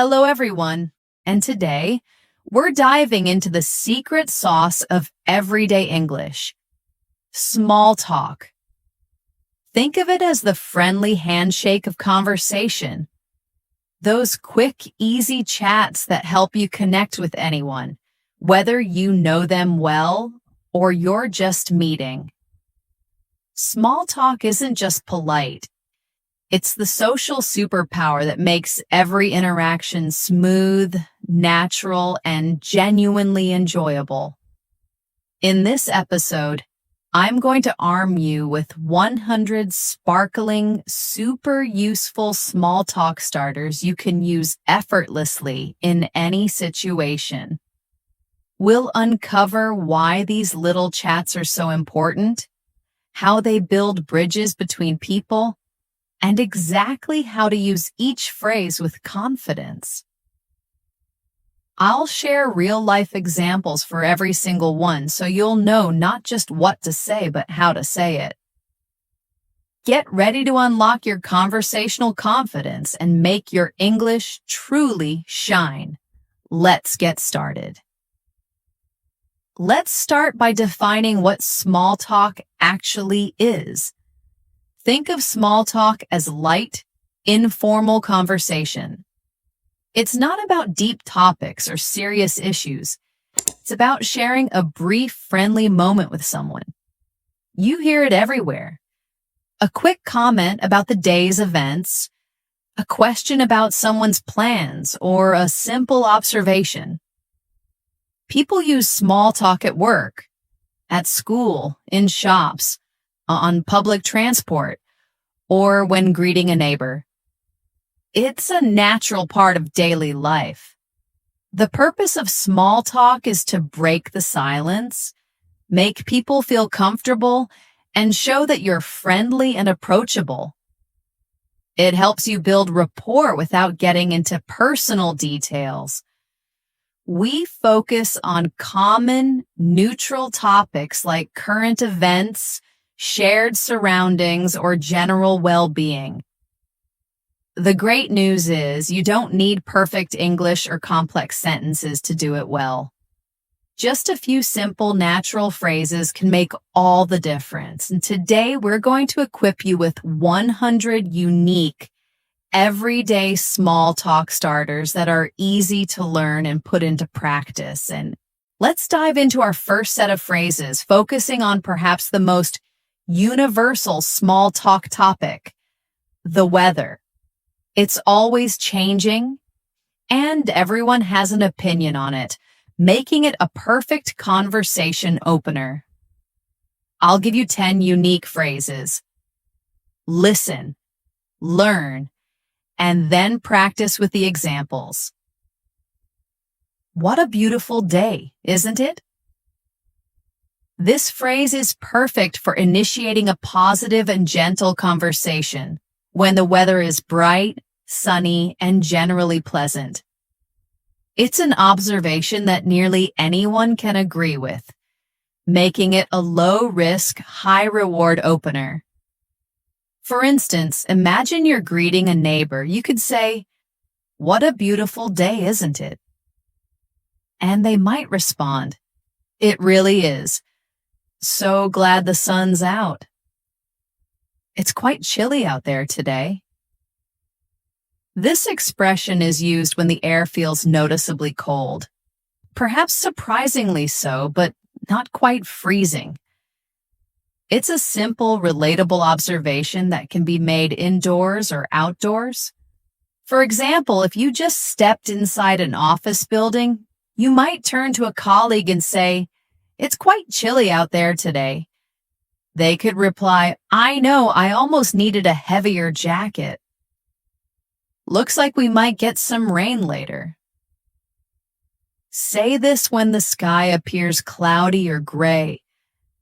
Hello, everyone. And today, we're diving into the secret sauce of everyday English, small talk. Think of it as the friendly handshake of conversation. Those quick, easy chats that help you connect with anyone, whether you know them well or you're just meeting. Small talk isn't just polite. It's the social superpower that makes every interaction smooth, natural, and genuinely enjoyable. In this episode, I'm going to arm you with 100 sparkling, super useful small talk starters you can use effortlessly in any situation. We'll uncover why these little chats are so important, how they build bridges between people, and exactly how to use each phrase with confidence. I'll share real-life examples for every single one so you'll know not just what to say, but how to say it. Get ready to unlock your conversational confidence and make your English truly shine. Let's get started. Let's start by defining what small talk actually is. Think of small talk as light, informal conversation. It's not about deep topics or serious issues. It's about sharing a brief, friendly moment with someone. You hear it everywhere. A quick comment about the day's events, a question about someone's plans, or a simple observation. People use small talk at work, at school, in shops, on public transport, or when greeting a neighbor. It's a natural part of daily life. The purpose of small talk is to break the silence, make people feel comfortable, and show that you're friendly and approachable. It helps you build rapport without getting into personal details. We focus on common, neutral topics like current events, shared surroundings, or general well-being. The great news is you don't need perfect English or complex sentences to do it well. Just a few simple, natural phrases can make all the difference. And today we're going to equip you with 100 unique, everyday small talk starters that are easy to learn and put into practice. And let's dive into our first set of phrases, focusing on perhaps the most universal small talk topic, the weather. It's always changing, and everyone has an opinion on it, making it a perfect conversation opener. I'll give you 10 unique phrases. Listen, learn, and then practice with the examples. What a beautiful day, isn't it? This phrase is perfect for initiating a positive and gentle conversation when the weather is bright, sunny, and generally pleasant. It's an observation that nearly anyone can agree with, making it a low-risk, high-reward opener. For instance, imagine you're greeting a neighbor. You could say, "What a beautiful day, isn't it?" And they might respond, "It really is. So glad the sun's out. It's quite chilly out there today." This expression is used when the air feels noticeably cold, perhaps surprisingly so, but not quite freezing. It's a simple, relatable observation that can be made indoors or outdoors. For example, if you just stepped inside an office building, you might turn to a colleague and say, "It's quite chilly out there today." They could reply, "I know, I almost needed a heavier jacket." Looks like we might get some rain later. Say this when the sky appears cloudy or gray,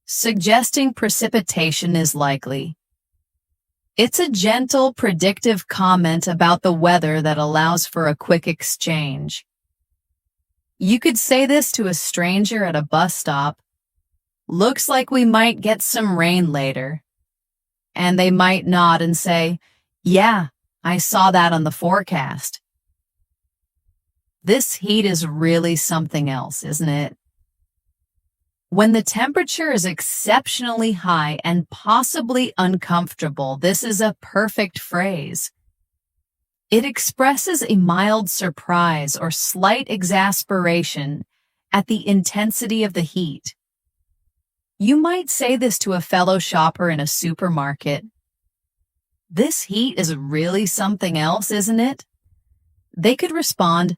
suggesting precipitation is likely. It's a gentle, predictive comment about the weather that allows for a quick exchange. You could say this to a stranger at a bus stop. "Looks like we might get some rain later." And they might nod and say, "Yeah, I saw that on the forecast." This heat is really something else, isn't it? When the temperature is exceptionally high and possibly uncomfortable, this is a perfect phrase. It expresses a mild surprise or slight exasperation at the intensity of the heat. You might say this to a fellow shopper in a supermarket. This heat is really something else, isn't it? They could respond,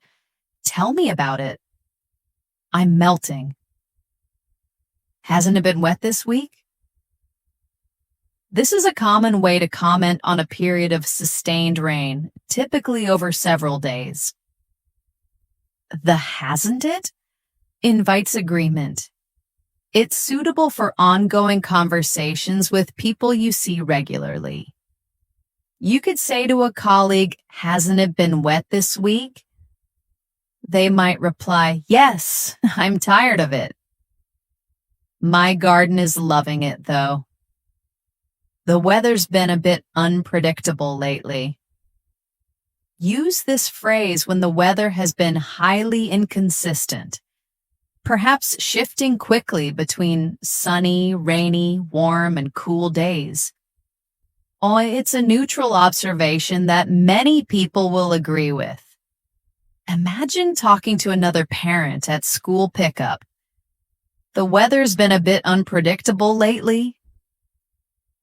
"Tell me about it. I'm melting. Hasn't it been wet this week?" This is a common way to comment on a period of sustained rain, typically over several days. The "hasn't it" invites agreement. It's suitable for ongoing conversations with people you see regularly. You could say to a colleague, "Hasn't it been wet this week?" They might reply, "Yes, I'm tired of it. My garden is loving it, though. The weather's been a bit unpredictable lately." Use this phrase when the weather has been highly inconsistent, perhaps shifting quickly between sunny, rainy, warm, and cool days. It's a neutral observation that many people will agree with. Imagine talking to another parent at school pickup. "The weather's been a bit unpredictable lately."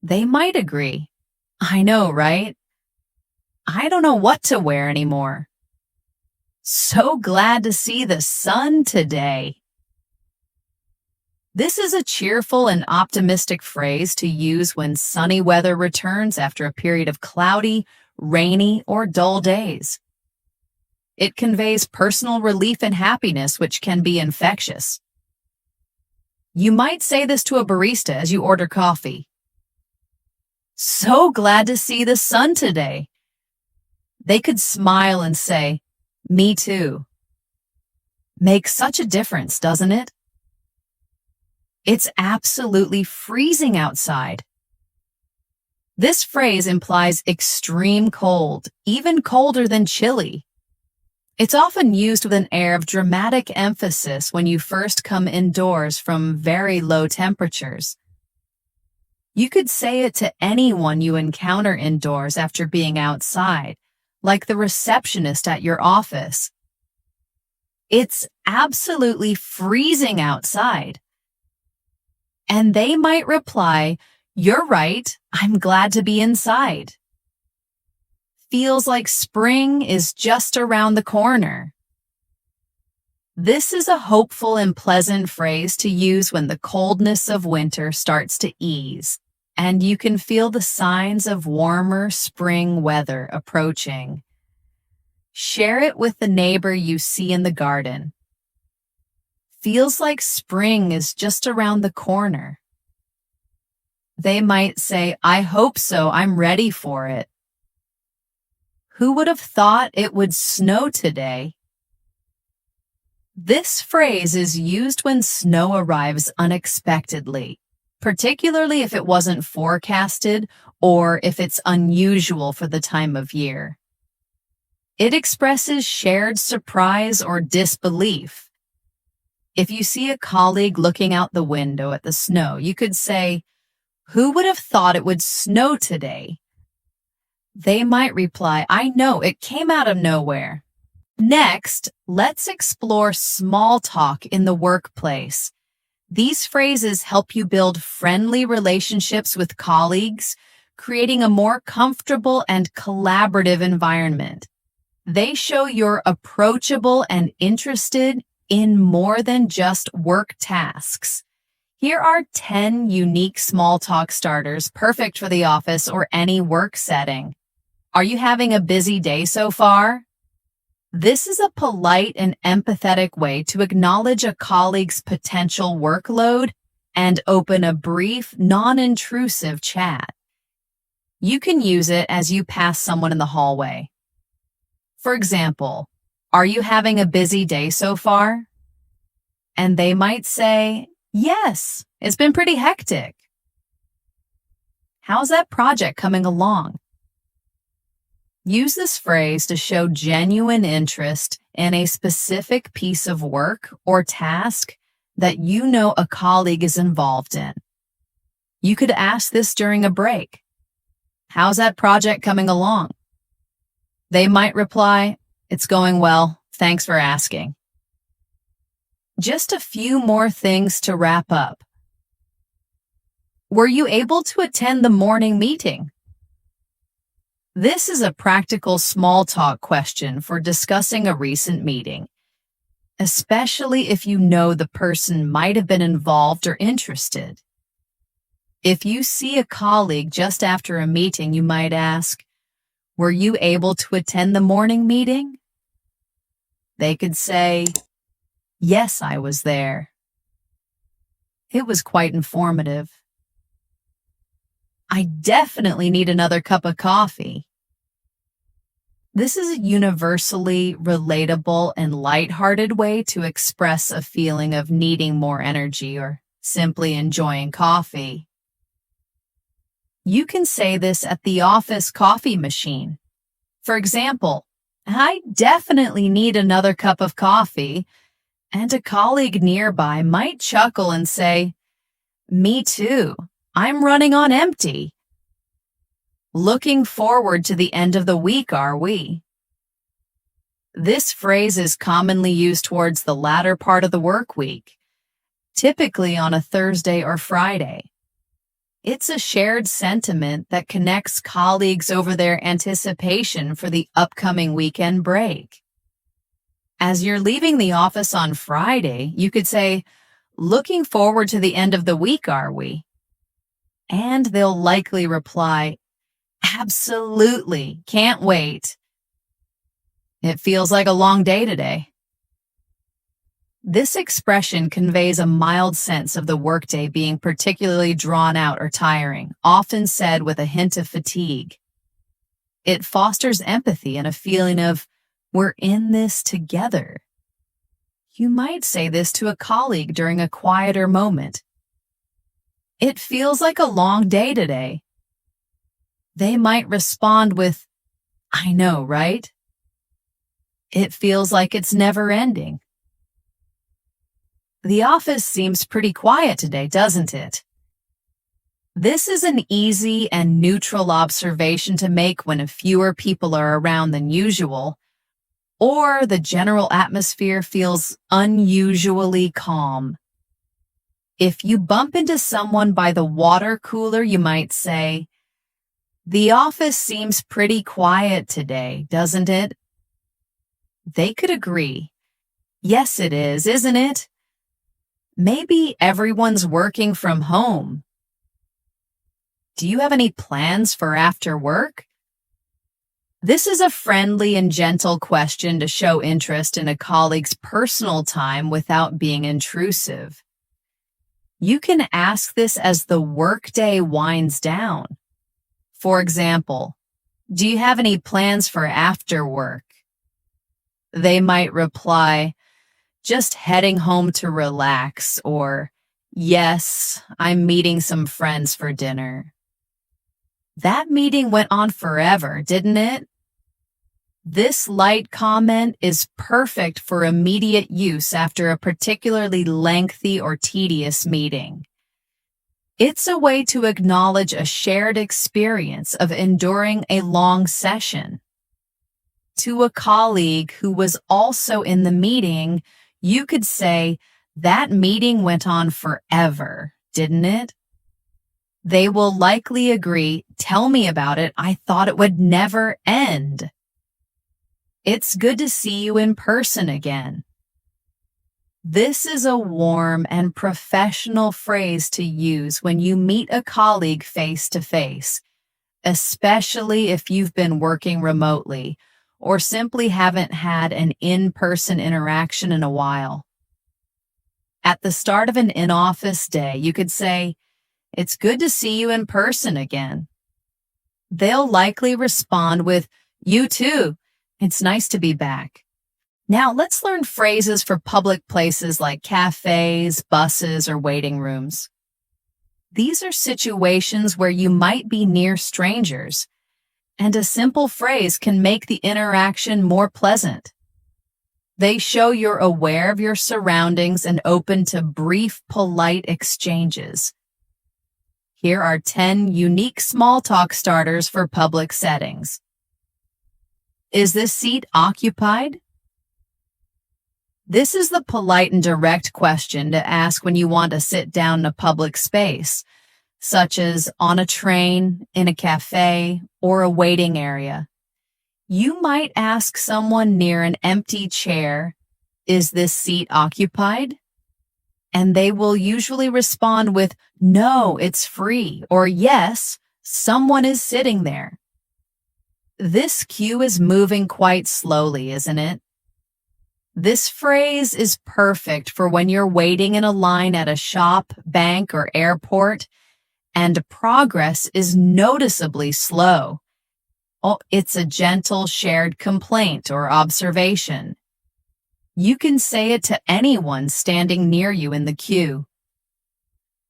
They might agree. "I know, right? I don't know what to wear anymore. So glad to see the sun today." This is a cheerful and optimistic phrase to use when sunny weather returns after a period of cloudy, rainy, or dull days. It conveys personal relief and happiness, which can be infectious. You might say this to a barista as you order coffee. "So glad to see the sun today." They could smile and say, "Me too." Makes such a difference, doesn't it? It's absolutely freezing outside. This phrase implies extreme cold, even colder than chilly. It's often used with an air of dramatic emphasis when you first come indoors from very low temperatures. You could say it to anyone you encounter indoors after being outside, like the receptionist at your office. "It's absolutely freezing outside." And they might reply, "You're right, I'm glad to be inside." Feels like spring is just around the corner. This is a hopeful and pleasant phrase to use when the coldness of winter starts to ease, and you can feel the signs of warmer spring weather approaching. Share it with the neighbor you see in the garden. Feels like spring is just around the corner. They might say, "I hope so, I'm ready for it." Who would have thought it would snow today? This phrase is used when snow arrives unexpectedly, particularly if it wasn't forecasted or if it's unusual for the time of year. It expresses shared surprise or disbelief. If you see a colleague looking out the window at the snow, you could say, "Who would have thought it would snow today?" They might reply, "I know, it came out of nowhere." Next, let's explore small talk in the workplace. These phrases help you build friendly relationships with colleagues, creating a more comfortable and collaborative environment. They show you're approachable and interested in more than just work tasks. Here are 10 unique small talk starters perfect for the office or any work setting. Are you having a busy day so far? This is a polite and empathetic way to acknowledge a colleague's potential workload and open a brief, non-intrusive chat. You can use it as you pass someone in the hallway. For example, "Are you having a busy day so far?" And they might say, "Yes, it's been pretty hectic." "How's that project coming along?" Use this phrase to show genuine interest in a specific piece of work or task that you know a colleague is involved in. You could ask this during a break. How's that project coming along? They might reply, it's going well, thanks for asking. Just a few more things to wrap up. Were you able to attend the morning meeting? This is a practical small talk question for discussing a recent meeting, especially if you know the person might have been involved or interested. If you see a colleague just after a meeting, you might ask, were you able to attend the morning meeting? They could say, yes, I was there. It was quite informative. I definitely need another cup of coffee. This is a universally relatable and lighthearted way to express a feeling of needing more energy or simply enjoying coffee. You can say this at the office coffee machine. For example, I definitely need another cup of coffee, and a colleague nearby might chuckle and say, me too, I'm running on empty. Looking forward to the end of the week, are we? This phrase is commonly used towards the latter part of the work week, typically on a Thursday or Friday. It's a shared sentiment that connects colleagues over their anticipation for the upcoming weekend break. As you're leaving the office on Friday, you could say, looking forward to the end of the week, are we? And they'll likely reply, absolutely, can't wait. It feels like a long day today. This expression conveys a mild sense of the workday being particularly drawn out or tiring, often said with a hint of fatigue. It fosters empathy and a feeling of, we're in this together. You might say this to a colleague during a quieter moment. It feels like a long day today. They might respond with, I know, right? It feels like it's never ending. The office seems pretty quiet today, doesn't it? This is an easy and neutral observation to make when fewer people are around than usual, or the general atmosphere feels unusually calm. If you bump into someone by the water cooler, you might say, the office seems pretty quiet today, doesn't it? They could agree. Yes, it is, isn't it? Maybe everyone's working from home. Do you have any plans for after work? This is a friendly and gentle question to show interest in a colleague's personal time without being intrusive. You can ask this as the workday winds down. For example, do you have any plans for after work? They might reply, just heading home to relax, or, yes, I'm meeting some friends for dinner. That meeting went on forever, didn't it? This light comment is perfect for immediate use after a particularly lengthy or tedious meeting. It's a way to acknowledge a shared experience of enduring a long session. To a colleague who was also in the meeting, you could say, that meeting went on forever, didn't it? They will likely agree, tell me about it, I thought it would never end. It's good to see you in person again. This is a warm and professional phrase to use when you meet a colleague face to face, especially if you've been working remotely or simply haven't had an in-person interaction in a while. At the start of an in-office day, you could say, it's good to see you in person again. They'll likely respond with, you too, it's nice to be back. Now let's learn phrases for public places like cafes, buses, or waiting rooms. These are situations where you might be near strangers, and a simple phrase can make the interaction more pleasant. They show you're aware of your surroundings and open to brief, polite exchanges. Here are 10 unique small talk starters for public settings. Is this seat occupied? This is the polite and direct question to ask when you want to sit down in a public space, such as on a train, in a cafe, or a waiting area. You might ask someone near an empty chair, "Is this seat occupied?" And they will usually respond with, "No, it's free," or "Yes, someone is sitting there." This queue is moving quite slowly, isn't it? This phrase is perfect for when you're waiting in a line at a shop, bank, or airport, and progress is noticeably slow. Oh, it's a gentle shared complaint or observation. You can say it to anyone standing near you in the queue.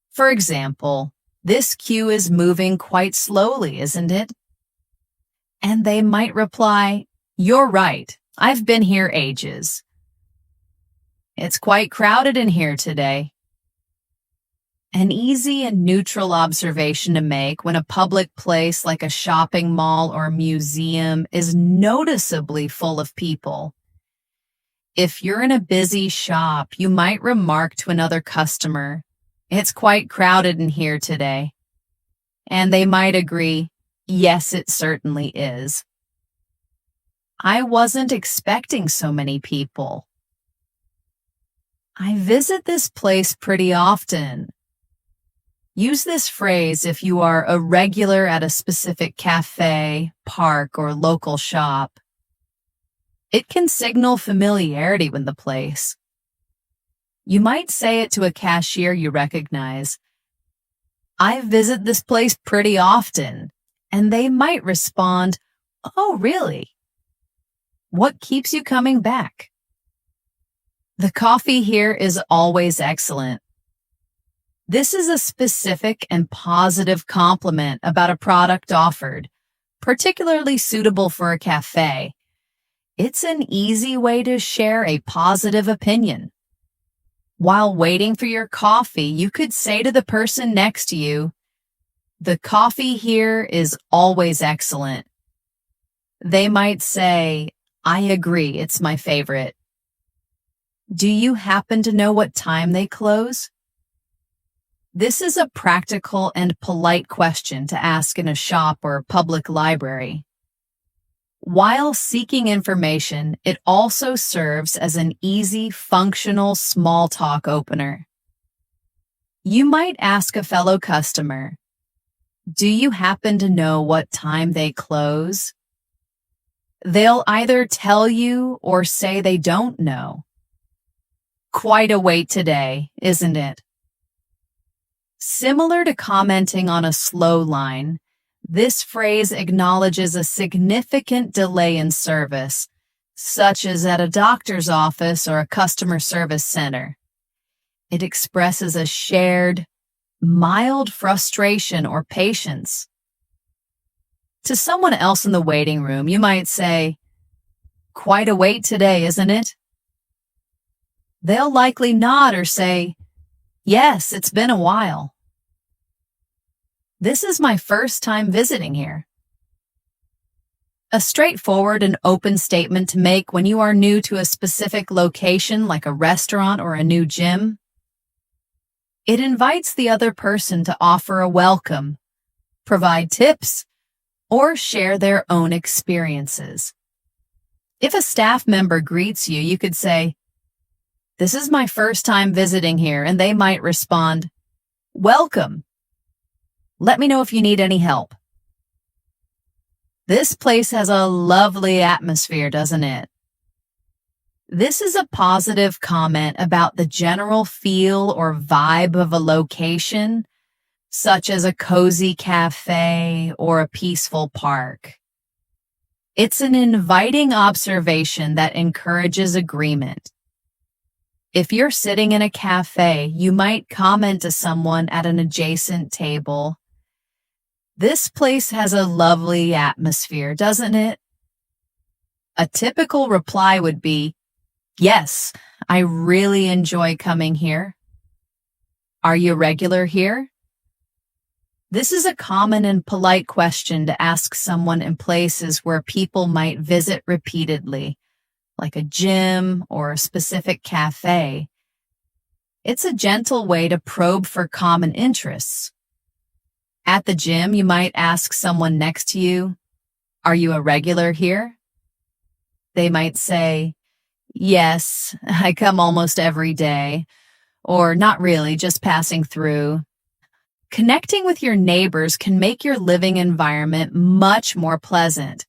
For example, "This queue is moving quite slowly, isn't it?" And they might reply, "You're right. I've been here ages. It's quite crowded in here today." An easy and neutral observation to make when a public place like a shopping mall or museum is noticeably full of people. If you're in a busy shop, you might remark to another customer, "It's quite crowded in here today." And they might agree, "Yes, it certainly is. I wasn't expecting so many people. I visit this place pretty often." Use this phrase if you are a regular at a specific cafe, park, or local shop. It can signal familiarity with the place. You might say it to a cashier you recognize, "I visit this place pretty often," and they might respond, "Oh, really? What keeps you coming back?" The coffee here is always excellent. This is a specific and positive compliment about a product offered, particularly suitable for a cafe. It's an easy way to share a positive opinion. While waiting for your coffee, you could say to the person next to you, "The coffee here is always excellent." They might say, "I agree, it's my favorite." Do you happen to know what time they close? This is a practical and polite question to ask in a shop or public library. While seeking information, it also serves as an easy, functional small talk opener. You might ask a fellow customer, "Do you happen to know what time they close?" They'll either tell you or say they don't know. Quite a wait today, isn't it? Similar to commenting on a slow line, this phrase acknowledges a significant delay in service, such as at a doctor's office or a customer service center. It expresses a shared, mild frustration or patience. To someone else in the waiting room, you might say, "Quite a wait today, isn't it?" They'll likely nod or say, "Yes, it's been a while. This is my first time visiting here." A straightforward and open statement to make when you are new to a specific location like a restaurant or a new gym. It invites the other person to offer a welcome, provide tips, or share their own experiences. If a staff member greets you, you could say, "This is my first time visiting here," and they might respond, "Welcome. Let me know if you need any help." This place has a lovely atmosphere, doesn't it? This is a positive comment about the general feel or vibe of a location, such as a cozy cafe or a peaceful park. It's an inviting observation that encourages agreement. If you're sitting in a cafe, you might comment to someone at an adjacent table, This place has a lovely atmosphere, doesn't it? A typical reply would be, yes, I really enjoy coming here. Are you regular here? This is a common and polite question to ask someone in places where people might visit repeatedly, like a gym or a specific cafe. It's a gentle way to probe for common interests. At the gym, you might ask someone next to you, are you a regular here? They might say, yes, I come almost every day, or not really, just passing through. Connecting with your neighbors can make your living environment much more pleasant.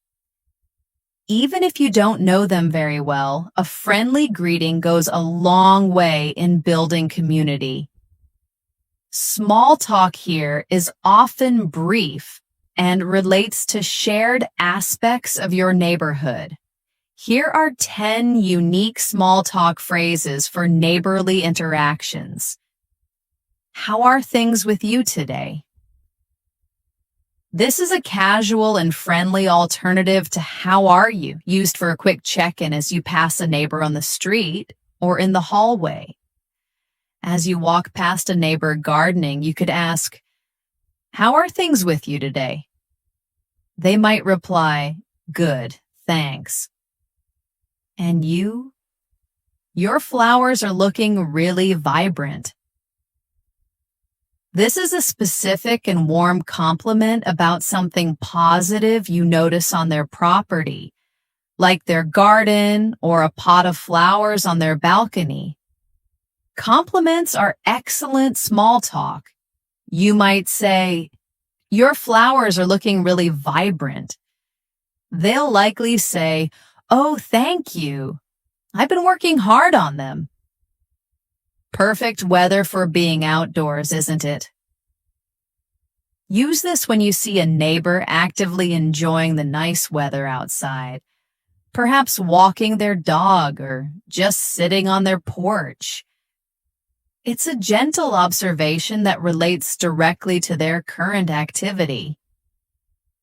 Even if you don't know them very well, a friendly greeting goes a long way in building community. Small talk here is often brief and relates to shared aspects of your neighborhood. Here are 10 unique small talk phrases for neighborly interactions. How are things with you today? This is a casual and friendly alternative to how are you, used for a quick check-in as you pass a neighbor on the street or in the hallway. As you walk past a neighbor gardening, you could ask, how are things with you today? They might reply, good, thanks. And you? Your flowers are looking really vibrant. This is a specific and warm compliment about something positive you notice on their property, like their garden or a pot of flowers on their balcony. Compliments are excellent small talk. You might say, your flowers are looking really vibrant. They'll likely say, oh, thank you. I've been working hard on them. Perfect weather for being outdoors, isn't it? Use this when you see a neighbor actively enjoying the nice weather outside, perhaps walking their dog or just sitting on their porch. It's a gentle observation that relates directly to their current activity.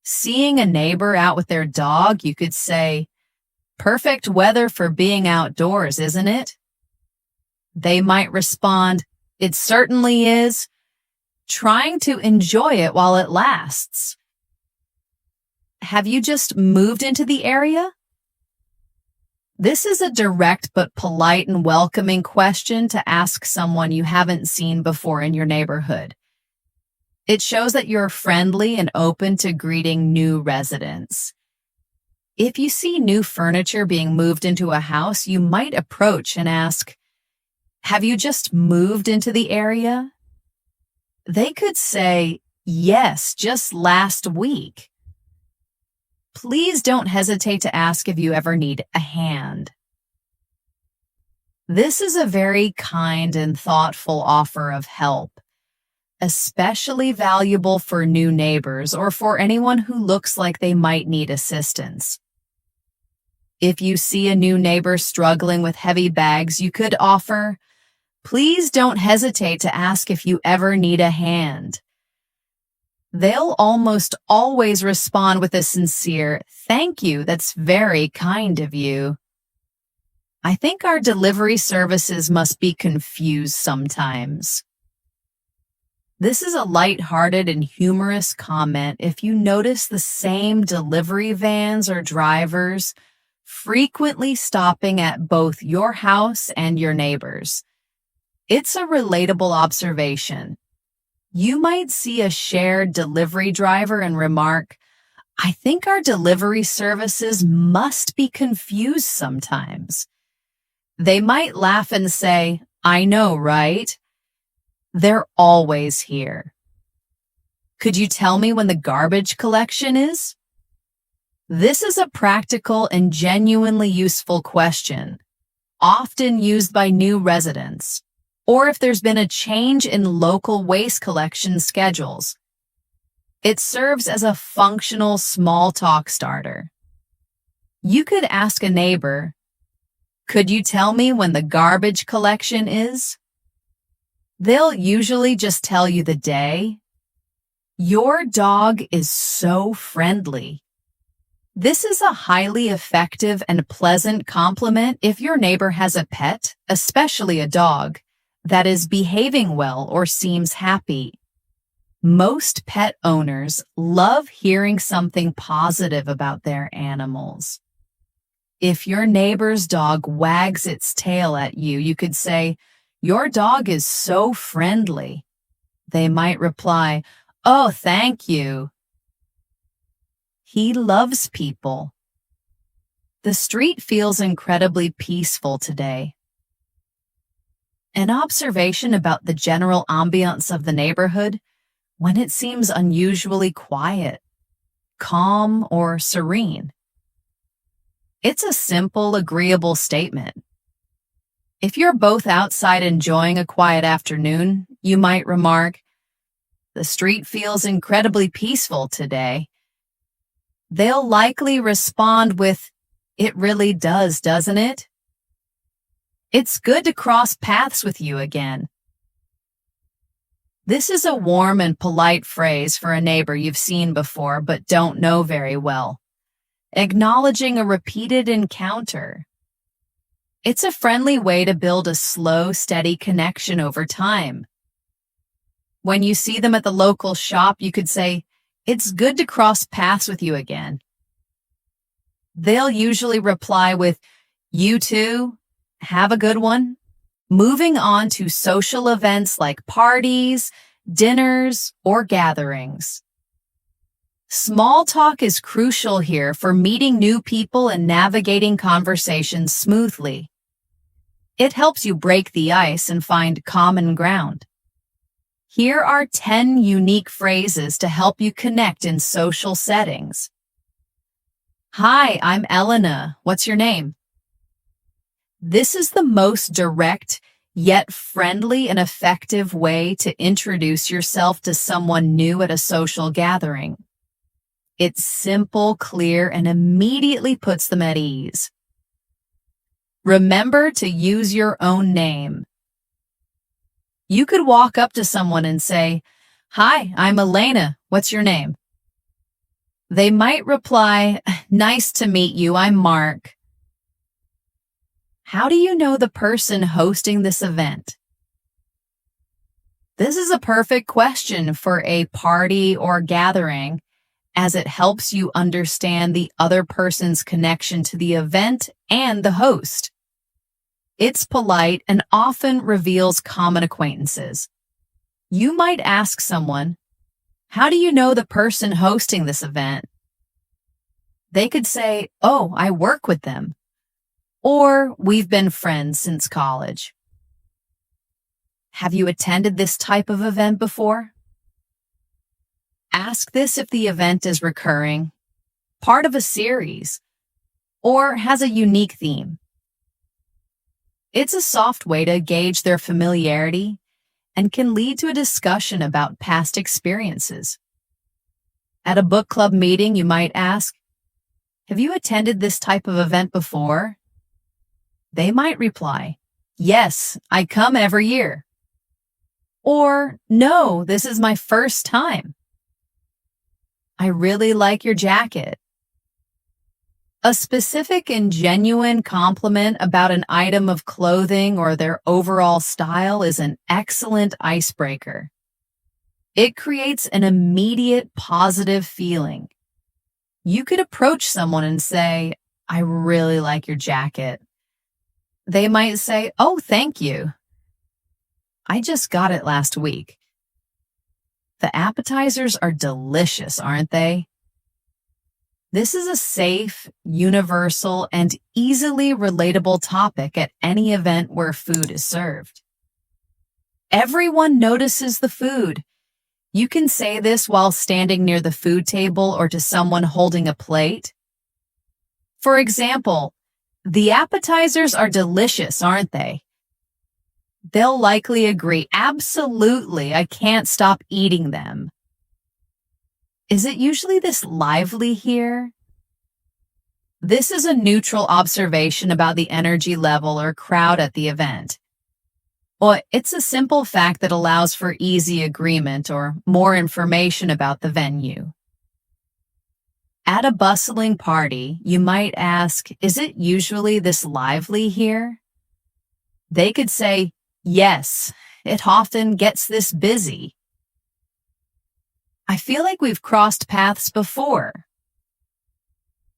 Seeing a neighbor out with their dog, you could say, perfect weather for being outdoors, isn't it? They might respond, it certainly is, trying to enjoy it while it lasts. Have you just moved into the area? This is a direct but polite and welcoming question to ask someone you haven't seen before in your neighborhood. It shows that you're friendly and open to greeting new residents. If you see new furniture being moved into a house, you might approach and ask, have you just moved into the area? They could say, yes, just last week. Please don't hesitate to ask if you ever need a hand. This is a very kind and thoughtful offer of help, especially valuable for new neighbors or for anyone who looks like they might need assistance. If you see a new neighbor struggling with heavy bags, you could offer, please don't hesitate to ask if you ever need a hand. They'll almost always respond with a sincere, thank you, that's very kind of you. I think our delivery services must be confused sometimes. This is a lighthearted and humorous comment if you notice the same delivery vans or drivers frequently stopping at both your house and your neighbor's. It's a relatable observation. You might see a shared delivery driver and remark, I think our delivery services must be confused sometimes. They might laugh and say, I know, right? They're always here. Could you tell me when the garbage collection is? This is a practical and genuinely useful question, often used by new residents, or if there's been a change in local waste collection schedules. It serves as a functional small talk starter. You could ask a neighbor, could you tell me when the garbage collection is? They'll usually just tell you the day. Your dog is so friendly. This is a highly effective and pleasant compliment if your neighbor has a pet, especially a dog, that is behaving well or seems happy. Most pet owners love hearing something positive about their animals. If your neighbor's dog wags its tail at you, you could say, "Your dog is so friendly." They might reply, "Oh, thank you. He loves people." The street feels incredibly peaceful today. An observation about the general ambiance of the neighborhood when it seems unusually quiet, calm, or serene. It's a simple, agreeable statement. If you're both outside enjoying a quiet afternoon, you might remark, "The street feels incredibly peaceful today." They'll likely respond with, "It really does, doesn't it? It's good to cross paths with you again." This is a warm and polite phrase for a neighbor you've seen before but don't know very well, acknowledging a repeated encounter. It's a friendly way to build a slow, steady connection over time. When you see them at the local shop, you could say, "It's good to cross paths with you again." They'll usually reply with, "You too, have a good one." Moving on to social events like parties, dinners, or gatherings. Small talk is crucial here for meeting new people and navigating conversations smoothly. It helps you break the ice and find common ground. Here are 10 unique phrases to help you connect in social settings. "Hi, I'm Elena. What's your name?" This is the most direct, yet friendly and effective way to introduce yourself to someone new at a social gathering. It's simple, clear, and immediately puts them at ease. Remember to use your own name. You could walk up to someone and say, "Hi, I'm Elena. What's your name?" They might reply, "Nice to meet you. I'm Mark." How do you know the person hosting this event? This is a perfect question for a party or gathering, as it helps you understand the other person's connection to the event and the host. It's polite and often reveals common acquaintances. You might ask someone, "How do you know the person hosting this event?" They could say, "Oh, I work with them." Or, "We've been friends since college." Have you attended this type of event before? Ask this if the event is recurring, part of a series, or has a unique theme. It's a soft way to gauge their familiarity and can lead to a discussion about past experiences. At a book club meeting, you might ask, "Have you attended this type of event before?" They might reply, "Yes, I come every year." Or, "No, this is my first time." "I really like your jacket." A specific and genuine compliment about an item of clothing or their overall style is an excellent icebreaker. It creates an immediate positive feeling. You could approach someone and say, "I really like your jacket." They might say, "Oh, thank you. I just got it last week." The appetizers are delicious, aren't they? This is a safe, universal, and easily relatable topic at any event where food is served. Everyone notices the food. You can say this while standing near the food table or to someone holding a plate. For example, "The appetizers are delicious, aren't they?" They'll likely agree, "Absolutely, I can't stop eating them." Is it usually this lively here? This is a neutral observation about the energy level or crowd at the event. Well, it's a simple fact that allows for easy agreement or more information about the venue. At a bustling party, you might ask, "Is it usually this lively here?" They could say, "Yes, it often gets this busy." "I feel like we've crossed paths before."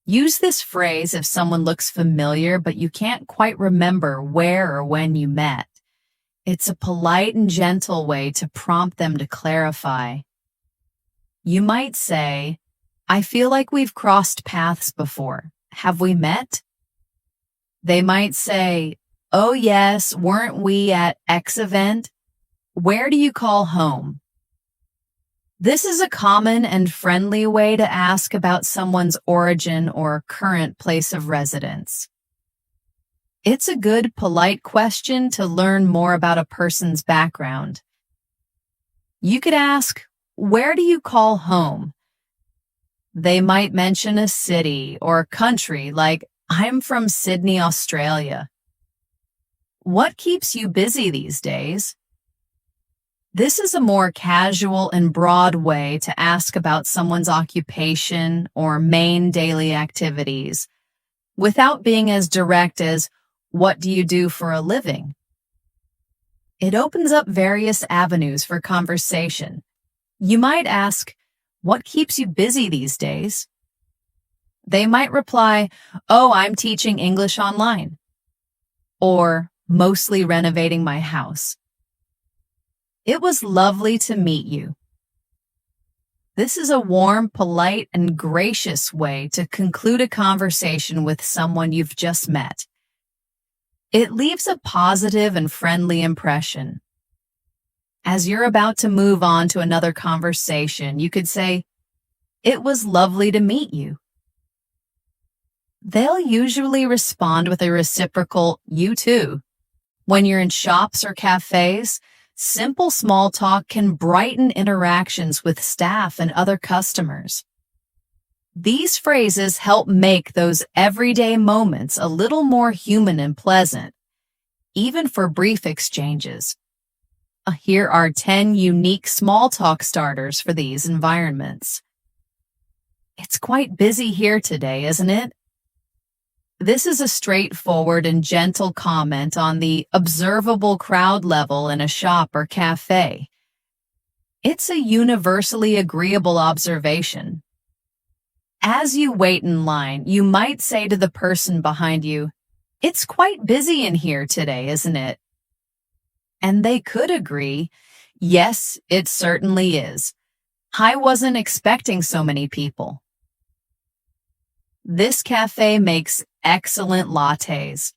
Use this phrase if someone looks familiar but you can't quite remember where or when you met. It's a polite and gentle way to prompt them to clarify. You might say, "I feel like we've crossed paths before. Have we met?" They might say, "Oh yes, weren't we at X event? Where do you call home?" This is a common and friendly way to ask about someone's origin or current place of residence. It's a good, polite question to learn more about a person's background. You could ask, "Where do you call home?" They might mention a city or country like, "I'm from Sydney, Australia." "What keeps you busy these days?" This is a more casual and broad way to ask about someone's occupation or main daily activities, without being as direct as, "What do you do for a living?" It opens up various avenues for conversation. You might ask, "What keeps you busy these days?" They might reply, "Oh, I'm teaching English online," or "mostly renovating my house." "It was lovely to meet you." This is a warm, polite, and gracious way to conclude a conversation with someone you've just met. It leaves a positive and friendly impression. As you're about to move on to another conversation, you could say, "It was lovely to meet you." They'll usually respond with a reciprocal, "You too." When you're in shops or cafes, simple small talk can brighten interactions with staff and other customers. These phrases help make those everyday moments a little more human and pleasant, even for brief exchanges. Here are 10 unique small talk starters for these environments. "It's quite busy here today, isn't it?" This is a straightforward and gentle comment on the observable crowd level in a shop or cafe. It's a universally agreeable observation. As you wait in line, you might say to the person behind you, "It's quite busy in here today, isn't it?" And they could agree, "Yes, it certainly is. I wasn't expecting so many people." "This cafe makes excellent lattes."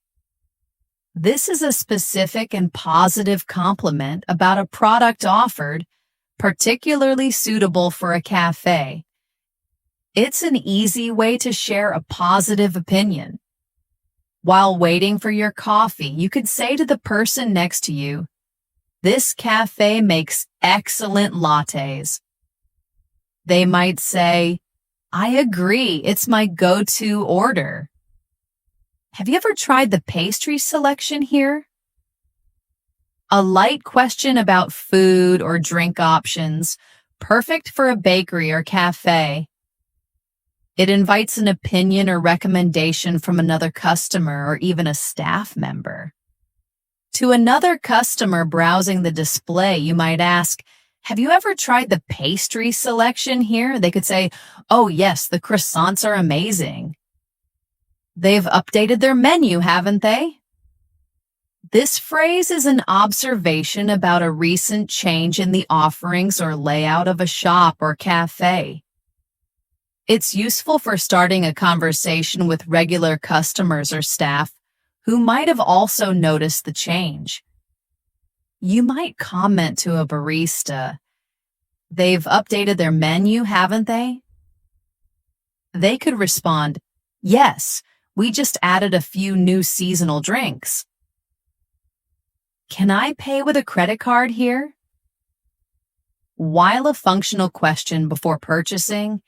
This is a specific and positive compliment about a product offered, particularly suitable for a cafe. It's an easy way to share a positive opinion. While waiting for your coffee, you could say to the person next to you, "This cafe makes excellent lattes." They might say, "I agree, it's my go-to order." "Have you ever tried the pastry selection here?" A light question about food or drink options, perfect for a bakery or cafe. It invites an opinion or recommendation from another customer or even a staff member. To another customer browsing the display, you might ask, "Have you ever tried the pastry selection here?" They could say, "Oh yes, the croissants are amazing." "They've updated their menu, haven't they?" This phrase is an observation about a recent change in the offerings or layout of a shop or cafe. It's useful for starting a conversation with regular customers or staff who might have also noticed the change. You might comment to a barista, "They've updated their menu, haven't they?" They could respond, "Yes, we just added a few new seasonal drinks." "Can I pay with a credit card here?" While a functional question before purchasing,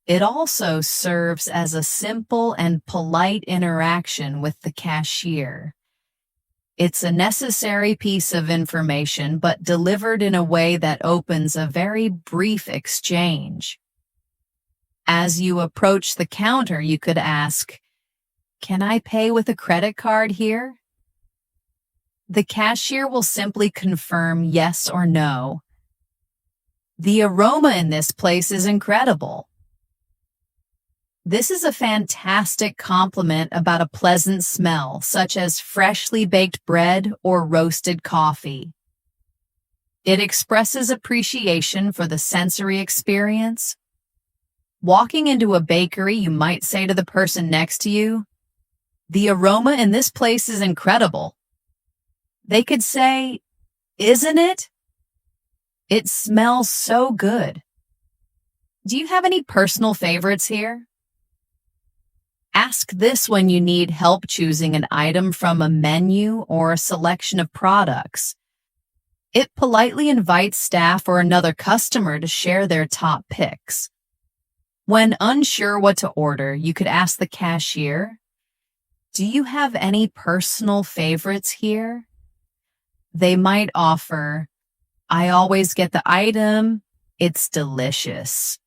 it also serves as a simple and polite interaction with the cashier. It's a necessary piece of information, but delivered in a way that opens a very brief exchange. As you approach the counter, you could ask, "Can I pay with a credit card here?" The cashier will simply confirm yes or no. "The aroma in this place is incredible." This is a fantastic compliment about a pleasant smell, such as freshly baked bread or roasted coffee. It expresses appreciation for the sensory experience. Walking into a bakery, you might say to the person next to you, "The aroma in this place is incredible." They could say, "Isn't it? It smells so good." Do you have any personal favorites here? Ask this when you need help choosing an item from a menu or a selection of products. It politely invites staff or another customer to share their top picks. When unsure what to order, you could ask the cashier, "Do you have any personal favorites here?" They might offer, "I always get the item. It's delicious."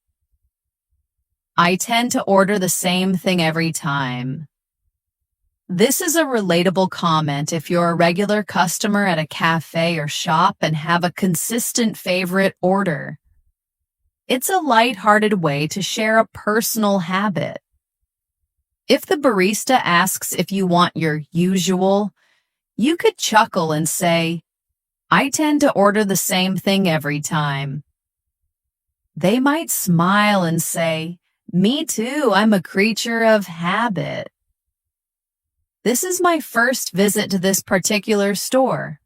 "I tend to order the same thing every time." This is a relatable comment if you're a regular customer at a cafe or shop and have a consistent favorite order. It's a lighthearted way to share a personal habit. If the barista asks if you want your usual, you could chuckle and say, "I tend to order the same thing every time." They might smile and say, "Me too, I'm a creature of habit." "This is my first visit to this particular store."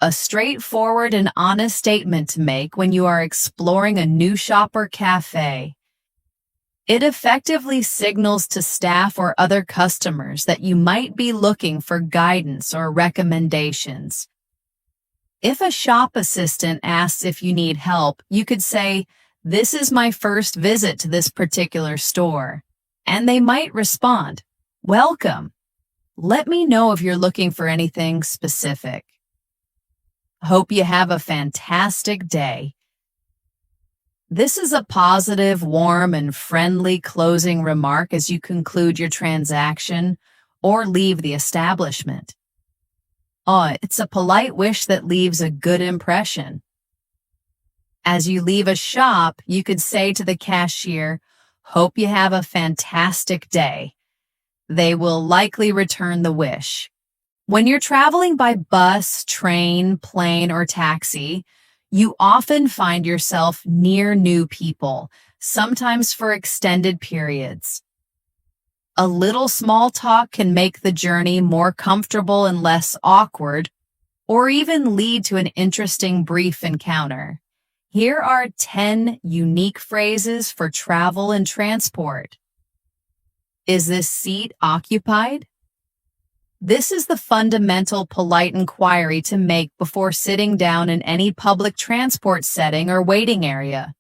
A straightforward and honest statement to make when you are exploring a new shop or cafe. It effectively signals to staff or other customers that you might be looking for guidance or recommendations. If a shop assistant asks if you need help, you could say, "This is my first visit to this particular store." And they might respond, "Welcome. Let me know if you're looking for anything specific." Hope you have a fantastic day. This is a positive, warm, and friendly closing remark as you conclude your transaction or leave the establishment. It's a polite wish that leaves a good impression. As you leave a shop, you could say to the cashier, "Hope you have a fantastic day." They will likely return the wish. When you're traveling by bus, train, plane, or taxi, you often find yourself near new people, sometimes for extended periods. A little small talk can make the journey more comfortable and less awkward, or even lead to an interesting brief encounter. Here are 10 unique phrases for travel and transport. Is this seat occupied? This is the fundamental polite inquiry to make before sitting down in any public transport setting or waiting area.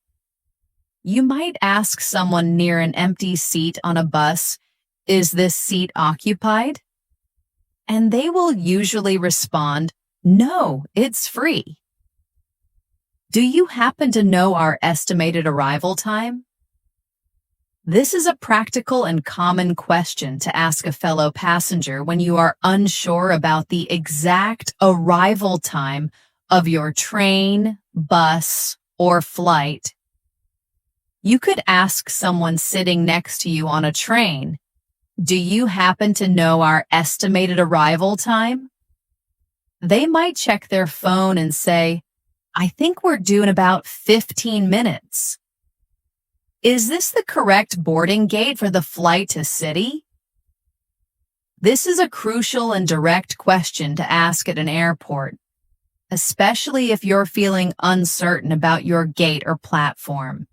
You might ask someone near an empty seat on a bus, "Is this seat occupied?" And they will usually respond, "No, it's free." Do you happen to know our estimated arrival time? This is a practical and common question to ask a fellow passenger when you are unsure about the exact arrival time of your train, bus, or flight. You could ask someone sitting next to you on a train, "Do you happen to know our estimated arrival time?" They might check their phone and say, "I think we're due in about 15 minutes. Is this the correct boarding gate for the flight to City?" This is a crucial and direct question to ask at an airport, especially if you're feeling uncertain about your gate or platform.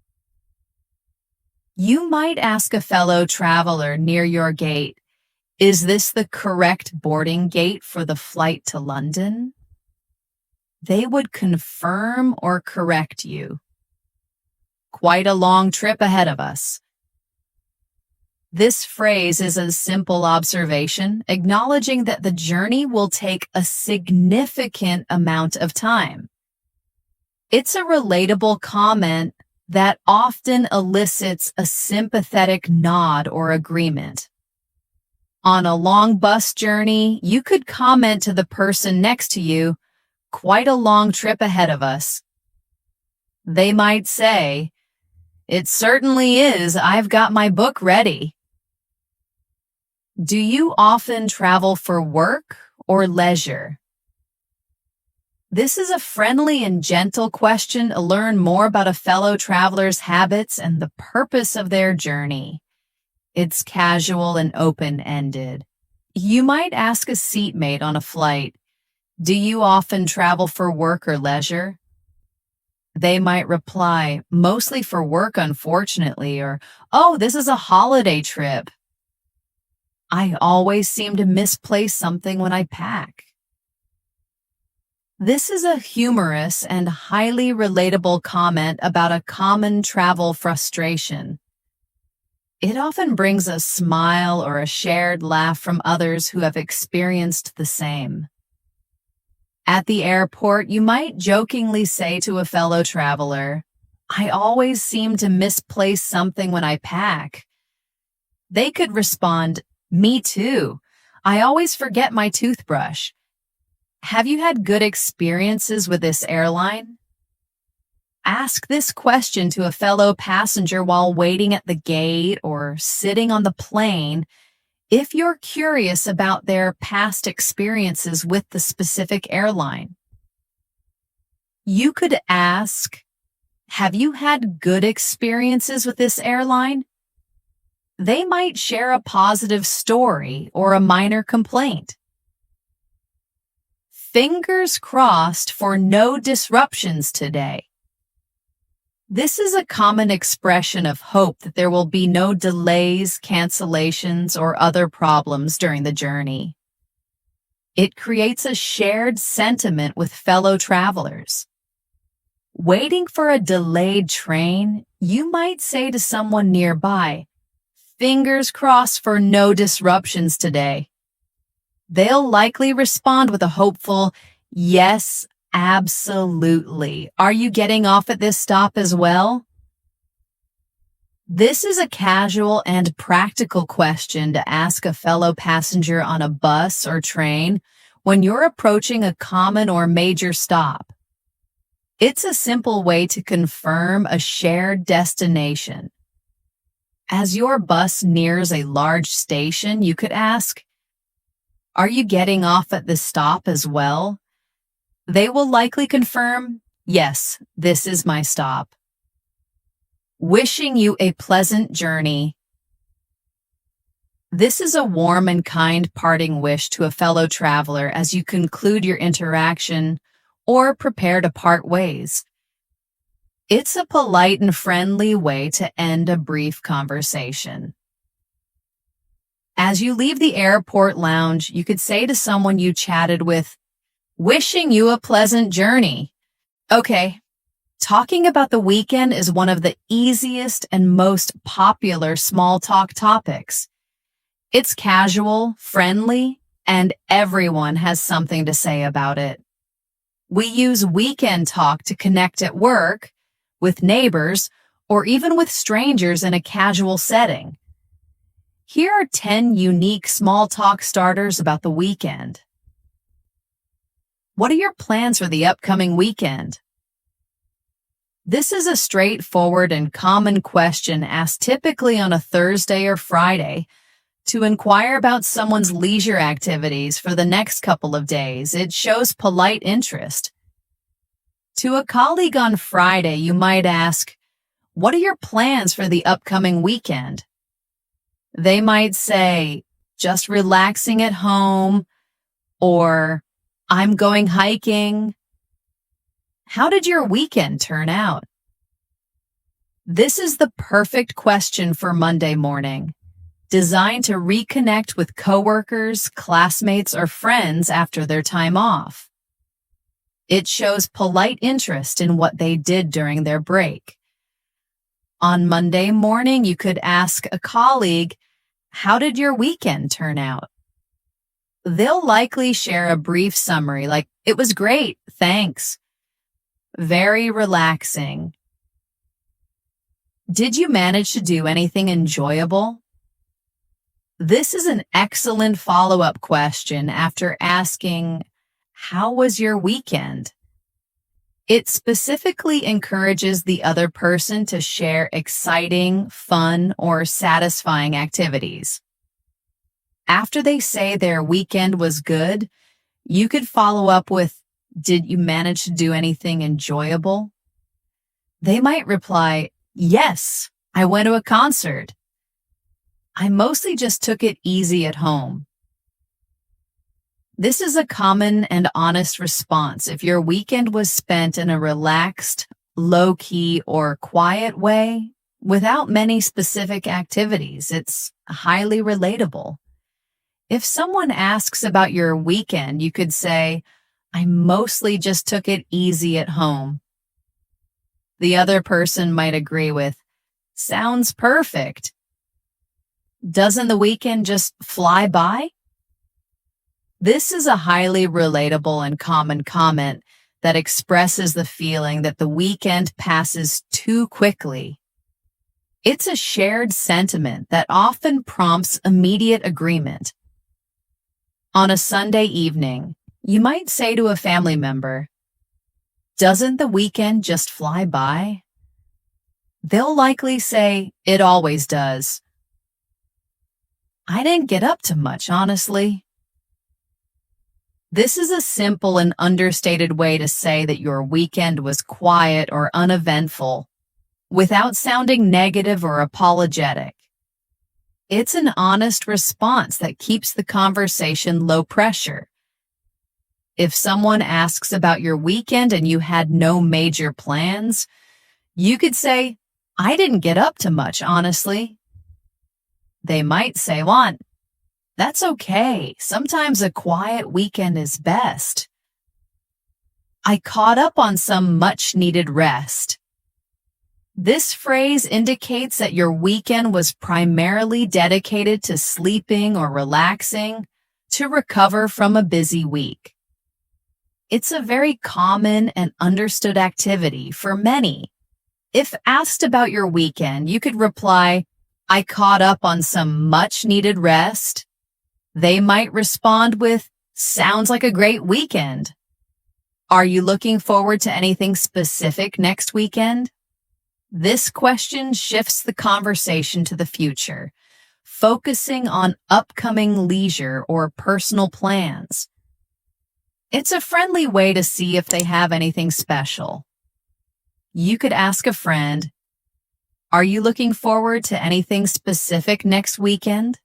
You might ask a fellow traveler near your gate, "Is this the correct boarding gate for the flight to London?" They would confirm or correct you. Quite a long trip ahead of us. This phrase is a simple observation, acknowledging that the journey will take a significant amount of time. It's a relatable comment that often elicits a sympathetic nod or agreement. On a long bus journey, you could comment to the person next to you, "Quite a long trip ahead of us." They might say, "It certainly is. I've got my book ready." Do you often travel for work or leisure? This is a friendly and gentle question to learn more about a fellow traveler's habits and the purpose of their journey. It's casual and open-ended. You might ask a seatmate on a flight, "Do you often travel for work or leisure?" They might reply, "Mostly for work, unfortunately," or, "Oh, this is a holiday trip. I always seem to misplace something when I pack." This is a humorous and highly relatable comment about a common travel frustration. It often brings a smile or a shared laugh from others who have experienced the same. At the airport, you might jokingly say to a fellow traveler, "I always seem to misplace something when I pack." They could respond, "Me too. I always forget my toothbrush." Have you had good experiences with this airline? Ask this question to a fellow passenger while waiting at the gate or sitting on the plane if you're curious about their past experiences with the specific airline. You could ask, "Have you had good experiences with this airline?" They might share a positive story or a minor complaint. Fingers crossed for no disruptions today. This is a common expression of hope that there will be no delays, cancellations, or other problems during the journey. It creates a shared sentiment with fellow travelers. Waiting for a delayed train, you might say to someone nearby, "Fingers crossed for no disruptions today." They'll likely respond with a hopeful, "Yes, absolutely. Are you getting off at this stop as well?" This is a casual and practical question to ask a fellow passenger on a bus or train when you're approaching a common or major stop. It's a simple way to confirm a shared destination. As your bus nears a large station, you could ask, "Are you getting off at this stop as well?" They will likely confirm, "Yes, this is my stop." Wishing you a pleasant journey. This is a warm and kind parting wish to a fellow traveler as you conclude your interaction or prepare to part ways. It's a polite and friendly way to end a brief conversation. As you leave the airport lounge, you could say to someone you chatted with, "Wishing you a pleasant journey." Okay, talking about the weekend is one of the easiest and most popular small talk topics. It's casual, friendly, and everyone has something to say about it. We use weekend talk to connect at work, with neighbors, or even with strangers in a casual setting. Here are 10 unique small talk starters about the weekend. What are your plans for the upcoming weekend? This is a straightforward and common question asked typically on a Thursday or Friday to inquire about someone's leisure activities for the next couple of days. It shows polite interest. To a colleague on Friday, you might ask, "What are your plans for the upcoming weekend?" They might say, "Just relaxing at home," or "I'm going hiking." How did your weekend turn out? This is the perfect question for Monday morning, designed to reconnect with coworkers, classmates, or friends after their time off. It shows polite interest in what they did during their break. On Monday morning, you could ask a colleague, How did your weekend turn out? They'll likely share a brief summary like, it was great, thanks. Very relaxing. Did you manage to do anything enjoyable? This is an excellent follow-up question after asking, how was your weekend? It specifically encourages the other person to share exciting, fun, or satisfying activities. After they say their weekend was good, you could follow up with, did you manage to do anything enjoyable? They might reply, yes, I went to a concert. I mostly just took it easy at home. This is a common and honest response if your weekend was spent in a relaxed, low-key, or quiet way without many specific activities. It's highly relatable. If someone asks about your weekend, you could say, I mostly just took it easy at home. The other person might agree with, sounds perfect. Doesn't the weekend just fly by? This is a highly relatable and common comment that expresses the feeling that the weekend passes too quickly. It's a shared sentiment that often prompts immediate agreement. On a Sunday evening, you might say to a family member, doesn't the weekend just fly by? They'll likely say, it always does. I didn't get up to much, honestly. This is a simple and understated way to say that your weekend was quiet or uneventful, without sounding negative or apologetic. It's an honest response that keeps the conversation low pressure. If someone asks about your weekend and you had no major plans, you could say, I didn't get up to much, honestly. They might say, "Want? That's okay. Sometimes a quiet weekend is best. I caught up on some much-needed rest." This phrase indicates that your weekend was primarily dedicated to sleeping or relaxing to recover from a busy week. It's a very common and understood activity for many. If asked about your weekend, you could reply, I caught up on some much-needed rest. They might respond with, sounds like a great weekend. Are you looking forward to anything specific next weekend? This question shifts the conversation to the future, focusing on upcoming leisure or personal plans. It's a friendly way to see if they have anything special. You could ask a friend, are you looking forward to anything specific next weekend?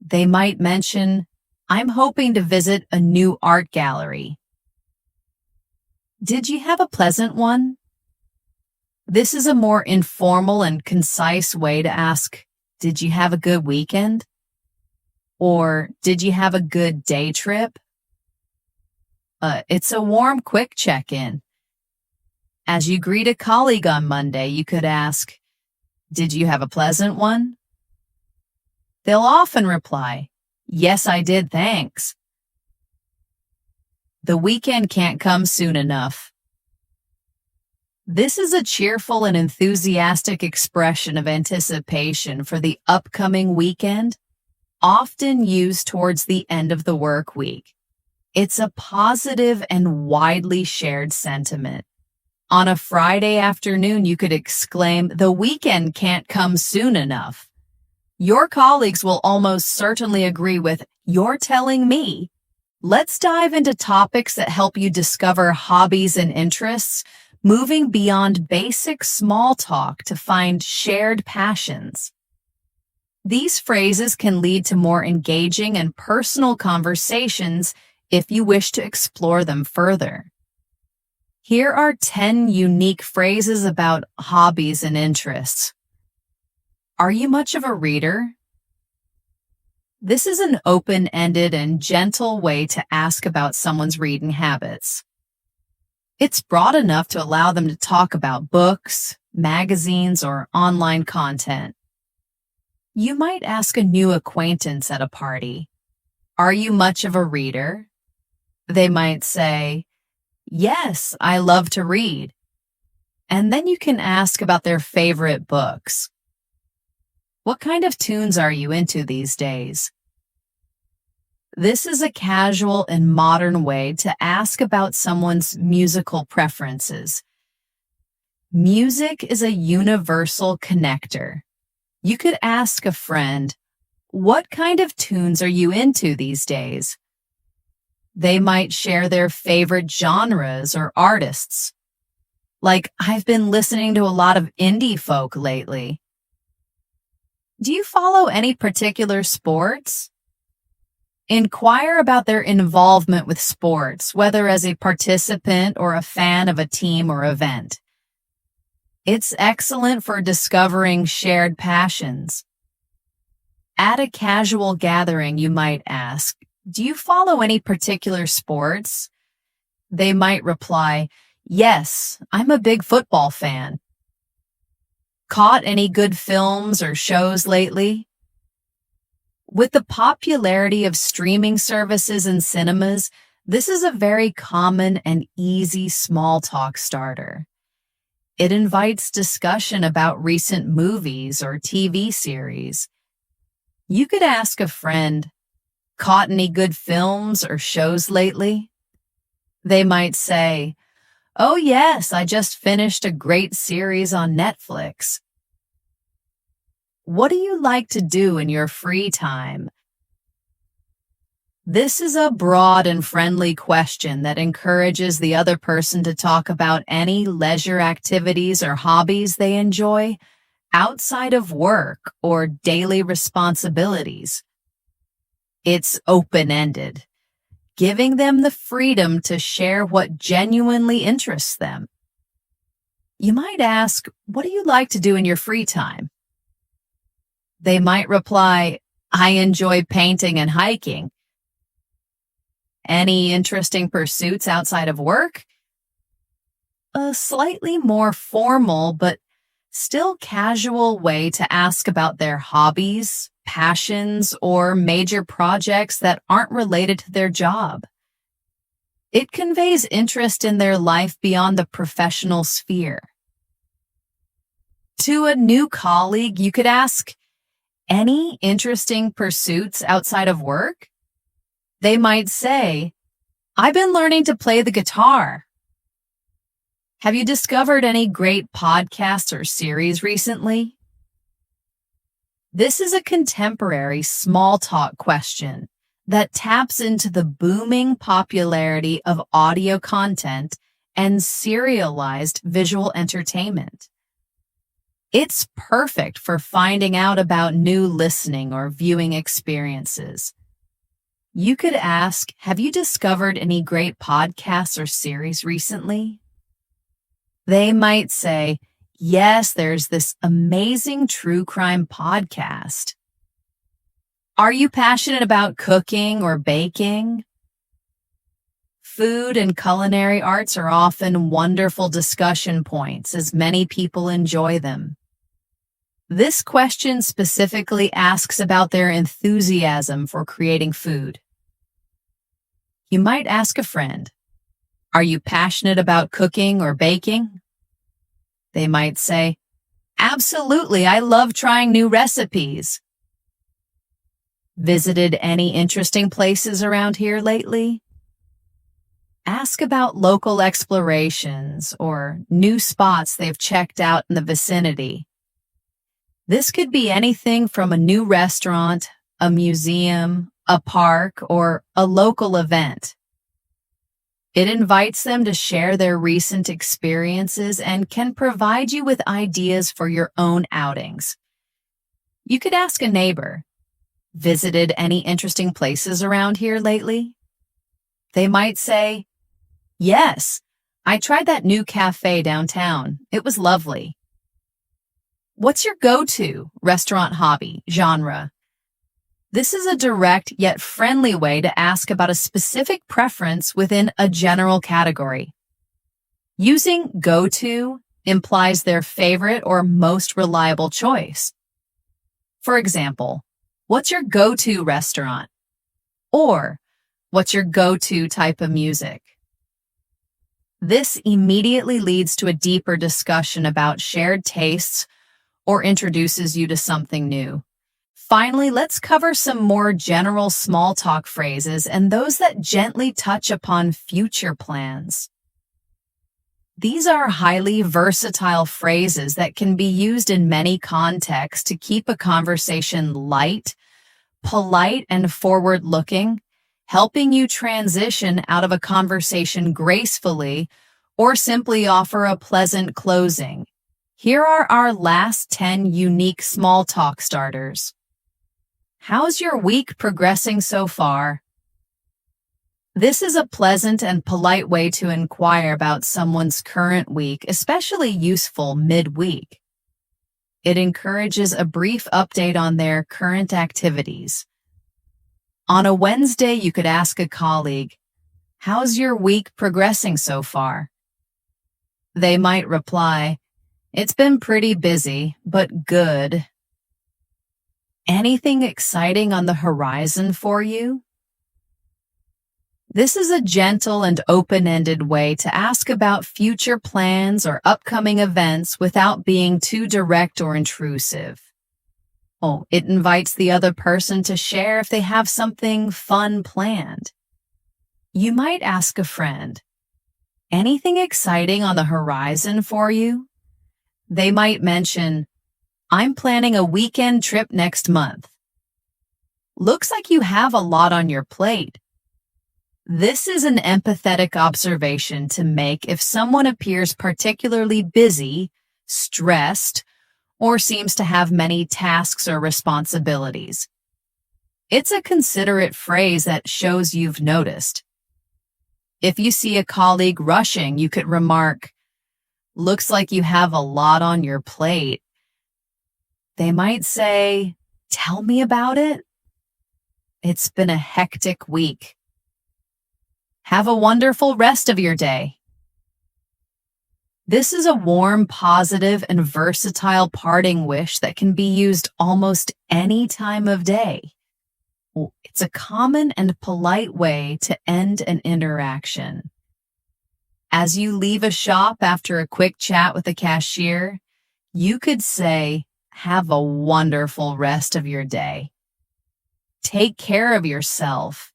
They might mention, I'm hoping to visit a new art gallery. Did you have a pleasant one? This is a more informal and concise way to ask, did you have a good weekend? Or did you have a good day trip? It's a warm, quick check-in. As you greet a colleague on Monday, you could ask, did you have a pleasant one? They'll often reply, yes, I did, thanks. The weekend can't come soon enough. This is a cheerful and enthusiastic expression of anticipation for the upcoming weekend, often used towards the end of the work week. It's a positive and widely shared sentiment. On a Friday afternoon, you could exclaim, the weekend can't come soon enough. Your colleagues will almost certainly agree with, you're telling me. Let's dive into topics that help you discover hobbies and interests, moving beyond basic small talk to find shared passions. These phrases can lead to more engaging and personal conversations if you wish to explore them further. Here are 10 unique phrases about hobbies and interests. Are you much of a reader? This is an open-ended and gentle way to ask about someone's reading habits. It's broad enough to allow them to talk about books, magazines, or online content. You might ask a new acquaintance at a party, "Are you much of a reader?" They might say, "Yes, I love to read." And then you can ask about their favorite books. "What kind of tunes are you into these days?" This is a casual and modern way to ask about someone's musical preferences. Music is a universal connector. You could ask a friend, "What kind of tunes are you into these days?" They might share their favorite genres or artists. Like, "I've been listening to a lot of indie folk lately." "Do you follow any particular sports?" Inquire about their involvement with sports, whether as a participant or a fan of a team or event. It's excellent for discovering shared passions. At a casual gathering, you might ask, "Do you follow any particular sports?" They might reply, "Yes, I'm a big football fan." "Caught any good films or shows lately?" With the popularity of streaming services and cinemas, this is a very common and easy small talk starter. It invites discussion about recent movies or TV series. You could ask a friend, "Caught any good films or shows lately?" They might say, "Oh yes, I just finished a great series on Netflix." What do you like to do in your free time? This is a broad and friendly question that encourages the other person to talk about any leisure activities or hobbies they enjoy outside of work or daily responsibilities. It's open-ended, giving them the freedom to share what genuinely interests them. You might ask, "What do you like to do in your free time?" They might reply, "I enjoy painting and hiking." Any interesting pursuits outside of work? A slightly more formal but still casual way to ask about their hobbies, passions, or major projects that aren't related to their job. It conveys interest in their life beyond the professional sphere. To a new colleague, you could ask, "Any interesting pursuits outside of work?" They might say, "I've been learning to play the guitar." "Have you discovered any great podcasts or series recently?" This is a contemporary small talk question that taps into the booming popularity of audio content and serialized visual entertainment. It's perfect for finding out about new listening or viewing experiences. You could ask, "Have you discovered any great podcasts or series recently?" They might say, "Yes, there's this amazing true crime podcast." "Are you passionate about cooking or baking?" Food and culinary arts are often wonderful discussion points as many people enjoy them. This question specifically asks about their enthusiasm for creating food. You might ask a friend, "Are you passionate about cooking or baking?" They might say, "Absolutely, I love trying new recipes." Visited any interesting places around here lately? Ask about local explorations or new spots they've checked out in the vicinity. This could be anything from a new restaurant, a museum, a park, or a local event. It invites them to share their recent experiences and can provide you with ideas for your own outings. You could ask a neighbor, "Visited any interesting places around here lately?" They might say, "Yes, I tried that new cafe downtown. It was lovely." What's your go-to restaurant hobby genre? This is a direct yet friendly way to ask about a specific preference within a general category. Using go-to implies their favorite or most reliable choice. For example, what's your go-to restaurant? Or what's your go-to type of music? This immediately leads to a deeper discussion about shared tastes or introduces you to something new. Finally, let's cover some more general small talk phrases and those that gently touch upon future plans. These are highly versatile phrases that can be used in many contexts to keep a conversation light, polite, and forward-looking, helping you transition out of a conversation gracefully or simply offer a pleasant closing. Here are our last 10 unique small talk starters. How's your week progressing so far? This is a pleasant and polite way to inquire about someone's current week, especially useful mid-week. It encourages a brief update on their current activities. On a Wednesday, you could ask a colleague, "How's your week progressing so far?" They might reply, "It's been pretty busy, but good." Anything exciting on the horizon for you? This is a gentle and open-ended way to ask about future plans or upcoming events without being too direct or intrusive. It invites the other person to share if they have something fun planned. You might ask a friend, "Anything exciting on the horizon for you?" They might mention, "I'm planning a weekend trip next month." Looks like you have a lot on your plate. This is an empathetic observation to make if someone appears particularly busy, stressed, or seems to have many tasks or responsibilities. It's a considerate phrase that shows you've noticed. If you see a colleague rushing, you could remark, "Looks like you have a lot on your plate." They might say, "Tell me about it." It's been a hectic week. Have a wonderful rest of your day. This is a warm, positive, and versatile parting wish that can be used almost any time of day. It's a common and polite way to end an interaction. As you leave a shop after a quick chat with the cashier, you could say, "Have a wonderful rest of your day. Take care of yourself."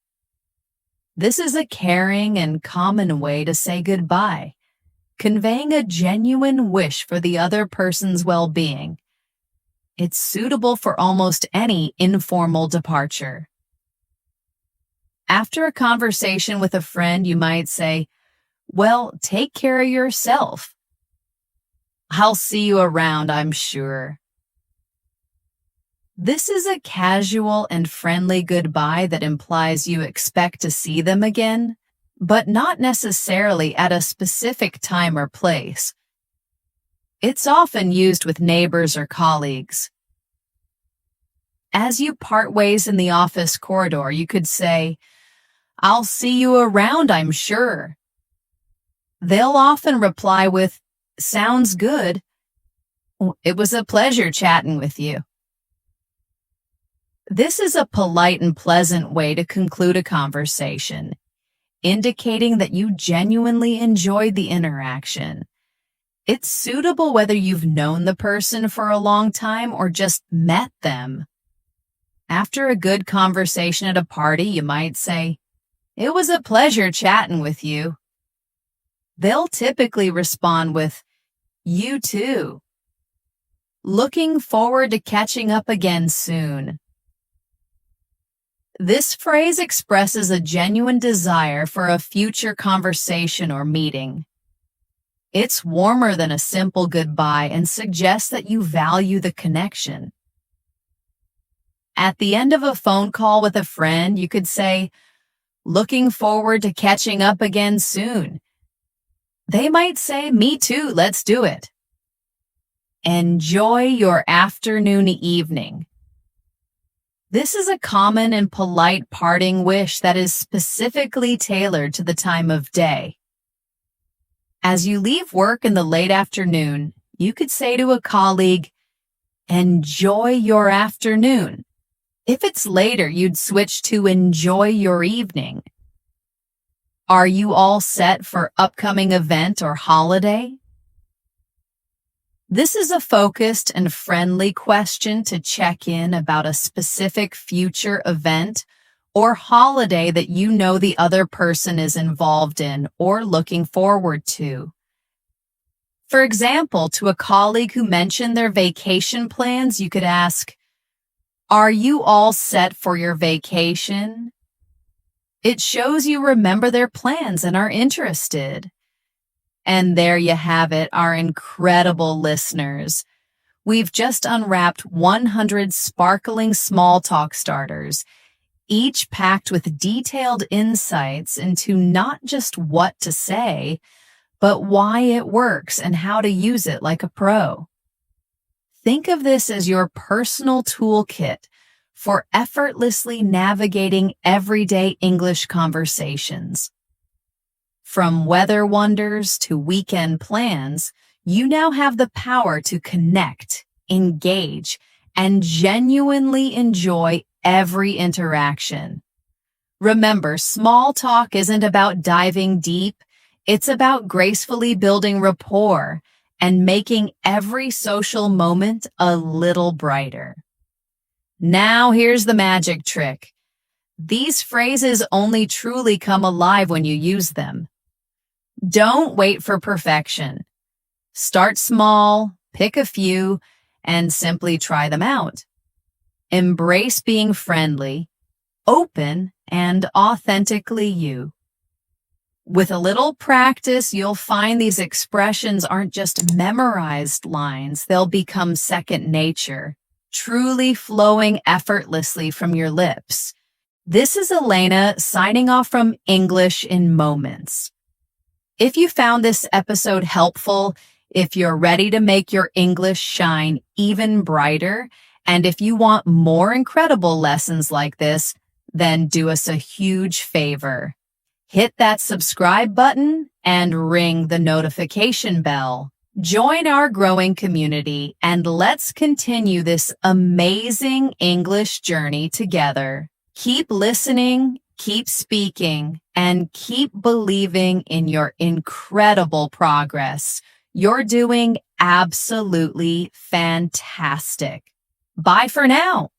This is a caring and common way to say goodbye, conveying a genuine wish for the other person's well-being. It's suitable for almost any informal departure. After a conversation with a friend, you might say, "Well, take care of yourself. I'll see you around, I'm sure." This is a casual and friendly goodbye that implies you expect to see them again, but not necessarily at a specific time or place. It's often used with neighbors or colleagues. As you part ways in the office corridor, you could say, "I'll see you around, I'm sure." They'll often reply with, "Sounds good. It was a pleasure chatting with you." This is a polite and pleasant way to conclude a conversation, indicating that you genuinely enjoyed the interaction. It's suitable whether you've known the person for a long time or just met them. After a good conversation at a party, you might say, "It was a pleasure chatting with you." They'll typically respond with, "You too. Looking forward to catching up again soon." This phrase expresses a genuine desire for a future conversation or meeting. It's warmer than a simple goodbye and suggests that you value the connection. At the end of a phone call with a friend, you could say, "Looking forward to catching up again soon." They might say, "Me too, let's do it." Enjoy your afternoon, evening. This is a common and polite parting wish that is specifically tailored to the time of day. As you leave work in the late afternoon, you could say to a colleague, enjoy your afternoon. If it's later, you'd switch to enjoy your evening. Are you all set for upcoming event or holiday? This is a focused and friendly question to check in about a specific future event or holiday that you know the other person is involved in or looking forward to. For example, to a colleague who mentioned their vacation plans, you could ask, "Are you all set for your vacation?" It shows you remember their plans and are interested. And there you have it, our incredible listeners. We've just unwrapped 100 sparkling small talk starters, each packed with detailed insights into not just what to say, but why it works and how to use it like a pro. Think of this as your personal toolkit for effortlessly navigating everyday English conversations. From weather wonders to weekend plans, you now have the power to connect, engage, and genuinely enjoy every interaction. Remember, small talk isn't about diving deep. It's about gracefully building rapport and making every social moment a little brighter. Now here's the magic trick. These phrases only truly come alive when you use them. Don't wait for perfection. Start small, pick a few, and simply try them out. Embrace being friendly, open, and authentically you. With a little practice, you'll find these expressions aren't just memorized lines, they'll become second nature, truly flowing effortlessly from your lips. This is Elena signing off from English in Moments. If you found this episode helpful, if you're ready to make your English shine even brighter, and if you want more incredible lessons like this, then do us a huge favor. Hit that subscribe button and ring the notification bell. Join our growing community and let's continue this amazing English journey together. Keep listening, keep speaking, and keep believing in your incredible progress. You're doing absolutely fantastic. Bye for now.